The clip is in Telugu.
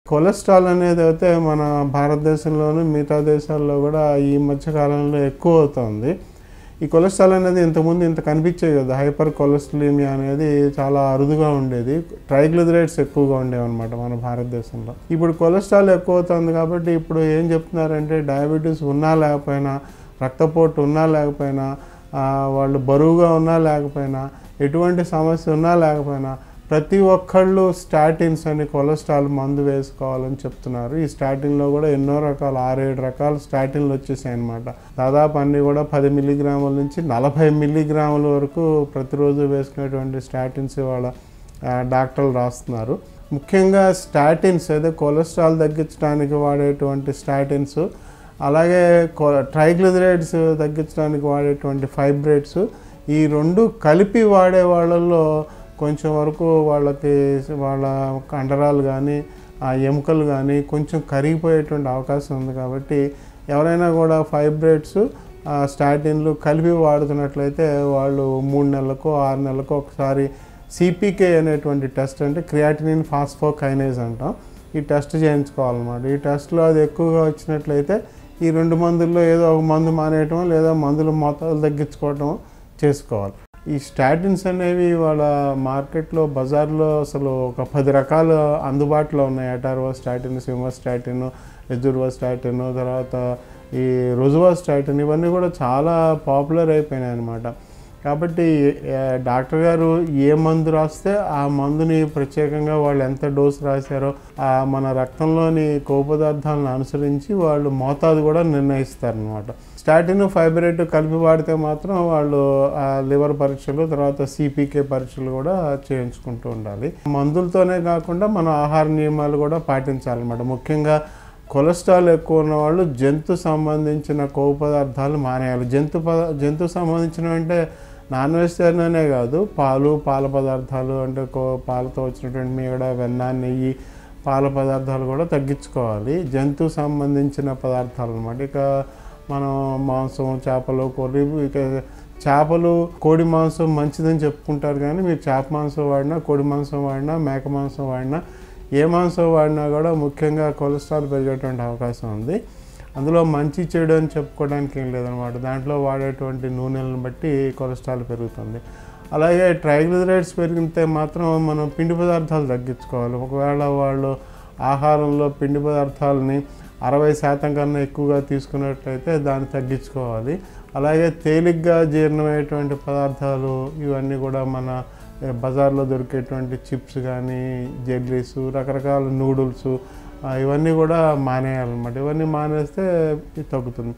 కొలెస్ట్రాల్ అనేది అయితే మన భారతదేశంలోను మిగతా దేశాల్లో కూడా ఈ మధ్య కాలంలో ఎక్కువ అవుతుంది. ఈ కొలెస్ట్రాల్ అనేది ఇంతకుముందు ఇంత కనిపించేది కదా. హైపర్ కొలెస్ట్రాలిమియా అనేది చాలా అరుదుగా ఉండేది. ట్రైగ్లిజరైడ్స్ ఎక్కువగా ఉండేవన్నమాట మన భారతదేశంలో. ఇప్పుడు కొలెస్ట్రాల్ ఎక్కువ అవుతుంది కాబట్టి ఇప్పుడు ఏం చెప్తున్నారంటే డయాబెటీస్ ఉన్నా లేకపోయినా, రక్తపోటు ఉన్నా లేకపోయినా, వాళ్ళు బరువుగా ఉన్నా లేకపోయినా, ఎటువంటి సమస్య ఉన్నా లేకపోయినా ప్రతి ఒక్కళ్ళు స్టాటిన్స్ అని కొలెస్ట్రాల్ మందు వేసుకోవాలని చెప్తున్నారు. ఈ స్టాటిన్లో కూడా ఎన్నో రకాలు 6-7 రకాల స్టాటిన్లు వచ్చేసాయి అన్నమాట. దాదాపు అన్నీ కూడా 10 మిల్లీగ్రాముల నుంచి 40 మిల్లీగ్రాముల వరకు ప్రతిరోజు వేసుకునేటువంటి స్టాటిన్స్ వాళ్ళ డాక్టర్లు రాస్తున్నారు. ముఖ్యంగా స్టాటిన్స్ అయితే కొలెస్ట్రాల్ తగ్గించడానికి వాడేటువంటి స్టాటిన్స్, అలాగే ట్రైగ్లిజరైడ్స్ తగ్గించడానికి వాడేటువంటి ఫైబ్రేట్స్, ఈ రెండు కలిపి వాడే వాళ్ళల్లో కొంచెం వరకు వాళ్ళకి వాళ్ళ కండరాలు కానీ ఆ ఎముకలు కానీ కొంచెం కరిగిపోయేటువంటి అవకాశం ఉంది. కాబట్టి ఎవరైనా కూడా ఫైబ్రేట్స్ స్టాటిన్లు కలిపి వాడుతున్నట్లయితే వాళ్ళు 3 నెలలకు 6 నెలలకు ఒకసారి సిపికే అనేటువంటి టెస్ట్, అంటే క్రియాటినిన్ ఫాస్ఫోకైనేజ్ అంటాం, ఈ టెస్ట్ చేయించుకోవాలన్నమాట. ఈ టెస్ట్లో అది ఎక్కువగా వచ్చినట్లయితే ఈ 2 మందుల్లో ఏదో ఒక మందు మానేయటం లేదా మందులు మోతాదు తగ్గించుకోవటం చేసుకోవాలి. ఈ స్టాటిన్స్ అనేవి వాళ్ళ మార్కెట్లో బజార్లో అసలు ఒక 10 రకాలు అందుబాటులో ఉన్నాయి. అటార్వాస్టాటిన్, సిమోస్టాటిన్, ఎజుర్వాస్టాటిన్, తర్వాత ఈ రోజువాస్టాటిన్, ఇవన్నీ కూడా చాలా పాపులర్ అయిపోయినాయి అన్నమాట. కాబట్టి డాక్టర్ గారు ఏ మందు రాస్తే ఆ మందుని ప్రత్యేకంగా వాళ్ళు ఎంత డోసు రాశారో మన రక్తంలోని కొవ్వు పదార్థాలను అనుసరించి వాళ్ళు మోతాదు కూడా నిర్ణయిస్తారనమాట. స్టాటిన్ ఫైబ్రేట్ కలిపి వాడితే మాత్రం వాళ్ళు లివర్ పరీక్షలు, తర్వాత సిపికే పరీక్షలు కూడా చేయించుకుంటూ ఉండాలి. మందులతోనే కాకుండా మన ఆహార నియమాలు కూడా పాటించాలన్నమాట. ముఖ్యంగా కొలెస్ట్రాల్ ఎక్కువ ఉన్న వాళ్ళు జంతు సంబంధించిన కొవ్వు పదార్థాలు మానేయాలి. జంతు సంబంధించినవి అంటే నాన్ వెజిటేరియనే కాదు, పాల పదార్థాలు అంటే పాలతో వచ్చినటువంటి మీగడ, వెన్న, నెయ్యి, పాల పదార్థాలు కూడా తగ్గించుకోవాలి. జంతు సంబంధించిన పదార్థాలు అన్నమాట. ఇక మనం మాంసం, చేపలు, కొర్రీ, ఇక చేపలు, కోడి మాంసం మంచిదని చెప్పుకుంటారు. కానీ మీరు చేప మాంసం వాడినా, కోడి మాంసం వాడినా, మేక మాంసం వాడినా, ఏ మాంసం వాడినా కూడా ముఖ్యంగా కొలెస్ట్రాల్ పెరిగేటువంటి అవకాశం ఉంది. అందులో మంచి చెడు అని చెప్పుకోవడానికి ఏం లేదనమాట. దాంట్లో వాడేటువంటి నూనెలను బట్టి కొలెస్ట్రాల్ పెరుగుతుంది. అలాగే ట్రైగ్లిజరైడ్స్ పెరిగితే మాత్రం మనం పిండి పదార్థాలు తగ్గించుకోవాలి. ఒకవేళ వాళ్ళు ఆహారంలో పిండి పదార్థాలని 60% కన్నా ఎక్కువగా తీసుకున్నట్లయితే దాన్ని తగ్గించుకోవాలి. అలాగే తేలిగ్గా జీర్ణమయ్యేటువంటి పదార్థాలు ఇవన్నీ కూడా మన బజార్లో దొరికేటువంటి చిప్స్ కానీ, జెల్లీస్, రకరకాల నూడిల్స్, ఇవన్నీ కూడా మానేయాలన్నమాట. ఇవన్నీ మానేస్తే తగ్గుతుంది.